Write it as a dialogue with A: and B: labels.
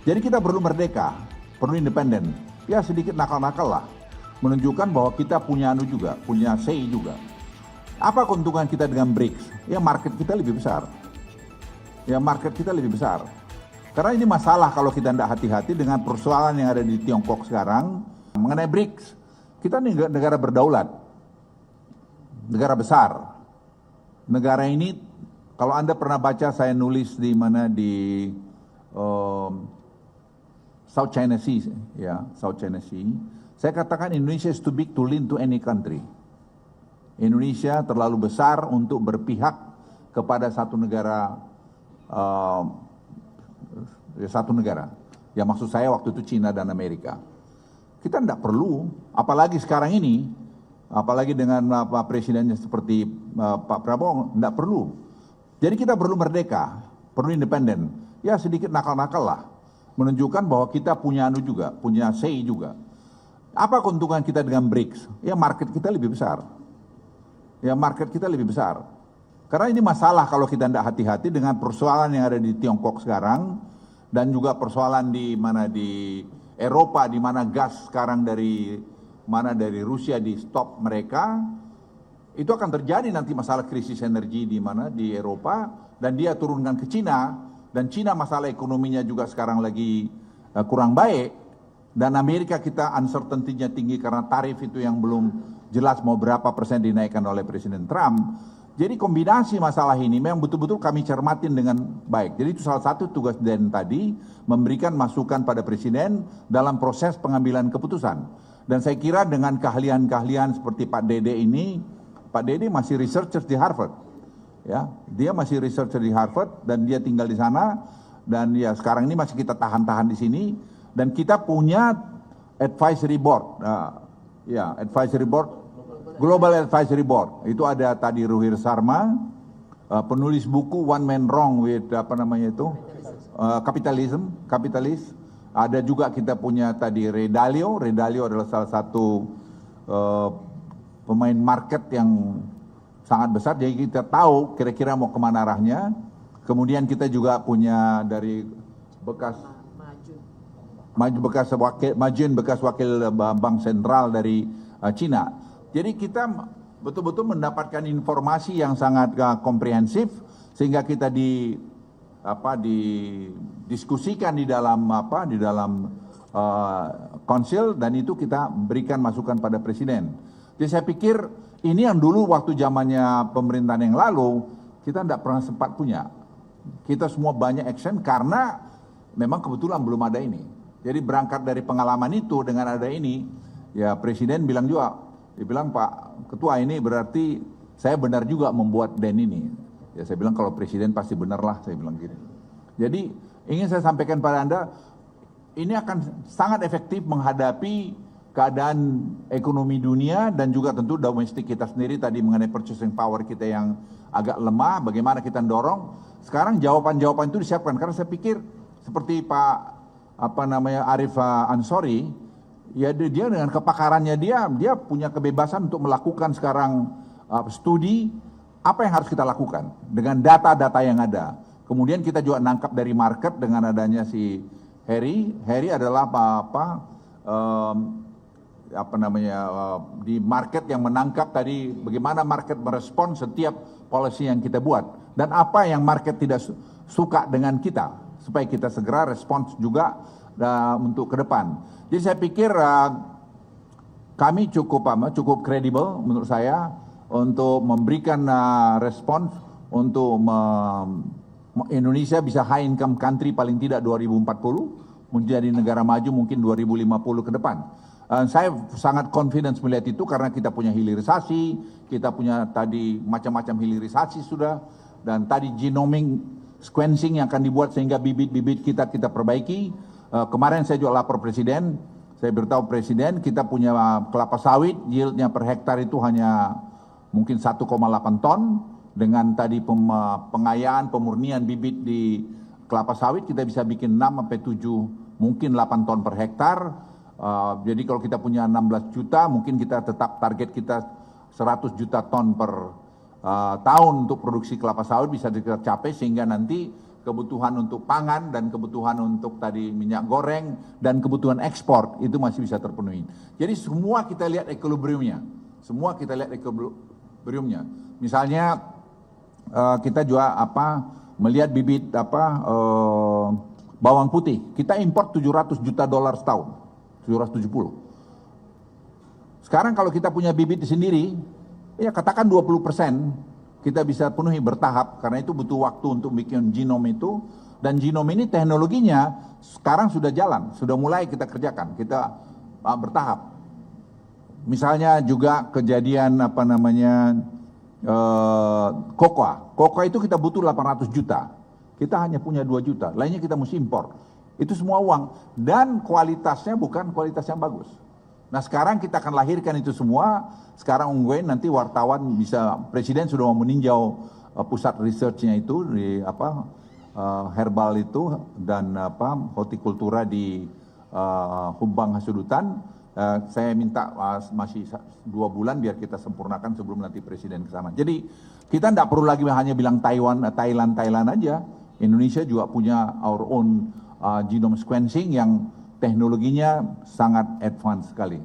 A: Jadi kita perlu merdeka, perlu independen. Ya sedikit nakal-nakal lah, menunjukkan bahwa kita punya juga, punya say juga. Apa keuntungan kita dengan BRICS? Ya market kita lebih besar. Karena ini masalah kalau kita tidak hati-hati dengan persoalan yang ada di Tiongkok sekarang mengenai BRICS. Kita ini negara berdaulat, negara besar. Negara ini, kalau Anda pernah baca saya nulis di mana di South China Sea, ya South China Sea. Saya katakan Indonesia is too big to lean to any country. Indonesia terlalu besar untuk berpihak kepada satu negara. Ya maksud saya waktu itu Cina dan Amerika. Kita tidak perlu, apalagi sekarang ini, apalagi dengan presidennya seperti Pak Prabowo, tidak perlu. Jadi kita perlu merdeka, perlu independen. Ya sedikit nakal-nakal lah, menunjukkan bahwa kita punya juga, punya say juga. Apa keuntungan kita dengan BRICS? Ya market kita lebih besar. Karena ini masalah kalau kita tidak hati-hati dengan persoalan yang ada di Tiongkok sekarang dan juga persoalan di mana di Eropa, di mana gas sekarang dari Rusia di stop mereka, itu akan terjadi nanti masalah krisis energi di mana di Eropa dan dia turunkan ke Cina dan Cina masalah ekonominya juga sekarang lagi kurang baik dan Amerika kita uncertainty-nya tinggi karena tarif itu yang belum jelas mau berapa persen dinaikkan oleh Presiden Trump. Jadi kombinasi masalah ini memang betul-betul kami cermatin dengan baik. Jadi itu salah satu tugas Dan tadi, memberikan masukan pada Presiden dalam proses pengambilan keputusan. Dan saya kira dengan keahlian-keahlian seperti Pak Dede ini, Pak Dede masih researcher di Harvard. Ya, dia masih researcher di Harvard dan dia tinggal di sana. Dan ya sekarang ini masih kita tahan-tahan di sini. Dan kita punya advisory board. Advisory board. Global Advisory Board, itu ada tadi Ruhir Sarma, penulis buku One Man Wrong with Kapitalis. Ada juga kita punya tadi Ray Dalio adalah salah satu pemain market yang sangat besar, jadi kita tahu kira-kira mau kemana arahnya. Kemudian kita juga punya dari bekas wakil Bank Sentral dari Cina. Jadi kita betul-betul mendapatkan informasi yang sangat komprehensif sehingga kita didiskusikan di dalam konsil dan itu kita berikan masukan pada Presiden. Jadi saya pikir ini yang dulu waktu zamannya pemerintahan yang lalu kita tidak pernah sempat punya. Kita semua banyak action karena memang kebetulan belum ada ini. Jadi berangkat dari pengalaman itu dengan ada ini, ya Presiden bilang juga, dia bilang Pak Ketua ini berarti saya benar juga membuat DEN ini. Ya saya bilang kalau Presiden pasti benar lah, saya bilang gitu. Jadi ingin saya sampaikan pada Anda, ini akan sangat efektif menghadapi keadaan ekonomi dunia dan juga tentu domestik kita sendiri tadi mengenai purchasing power kita yang agak lemah, bagaimana kita dorong. Sekarang jawaban-jawaban itu disiapkan karena saya pikir seperti Pak Arif Ansori, ya dia dengan kepakarannya dia punya kebebasan untuk melakukan sekarang studi apa yang harus kita lakukan dengan data-data yang ada. Kemudian kita juga nangkap dari market dengan adanya si Harry adalah di market yang menangkap tadi bagaimana market merespon setiap policy yang kita buat dan apa yang market tidak suka dengan kita supaya kita segera respons juga untuk ke depan. Jadi saya pikir kami cukup kredibel menurut saya untuk memberikan respons untuk Indonesia bisa high income country paling tidak 2040 menjadi negara maju mungkin 2050 ke depan. Saya sangat confidence melihat itu karena kita punya hilirisasi, kita punya tadi macam-macam hilirisasi sudah dan tadi genomic sequencing yang akan dibuat sehingga bibit-bibit kita perbaiki. Kemarin saya juga lapor Presiden, saya beritahu Presiden kita punya kelapa sawit yieldnya per hektar itu hanya mungkin 1,8 ton dengan tadi pengayaan, pemurnian bibit di kelapa sawit kita bisa bikin 6 sampai 7 mungkin 8 ton per hektar. Jadi kalau kita punya 16 juta mungkin kita tetap target kita 100 juta ton per tahun untuk produksi kelapa sawit bisa kita capai sehingga nanti kebutuhan untuk pangan dan kebutuhan untuk tadi minyak goreng dan kebutuhan ekspor itu masih bisa terpenuhi. Jadi semua kita lihat equilibriumnya. Semua kita lihat equilibriumnya. Misalnya kita juga melihat bibit bawang putih. Kita import 700 juta dolar setahun. 770. Sekarang kalau kita punya bibit sendiri, ya katakan 20%. Kita bisa penuhi bertahap, karena itu butuh waktu untuk bikin genom itu. Dan genom ini teknologinya sekarang sudah jalan, sudah mulai kita kerjakan, kita bertahap. Misalnya juga kejadian kokoa itu kita butuh 800 juta. Kita hanya punya 2 juta, lainnya kita mesti impor. Itu semua uang, dan kualitasnya bukan kualitas yang bagus. Nah sekarang kita akan lahirkan itu semua. Sekarang ungguin nanti wartawan bisa, Presiden sudah mau meninjau pusat researchnya itu di herbal itu dan hortikultura di Humbang Hasudutan. Saya minta masih 2 bulan biar kita sempurnakan sebelum nanti Presiden ke sana. Jadi kita tidak perlu lagi hanya bilang Thailand aja. Indonesia juga punya our own genome sequencing yang teknologinya sangat advance sekali.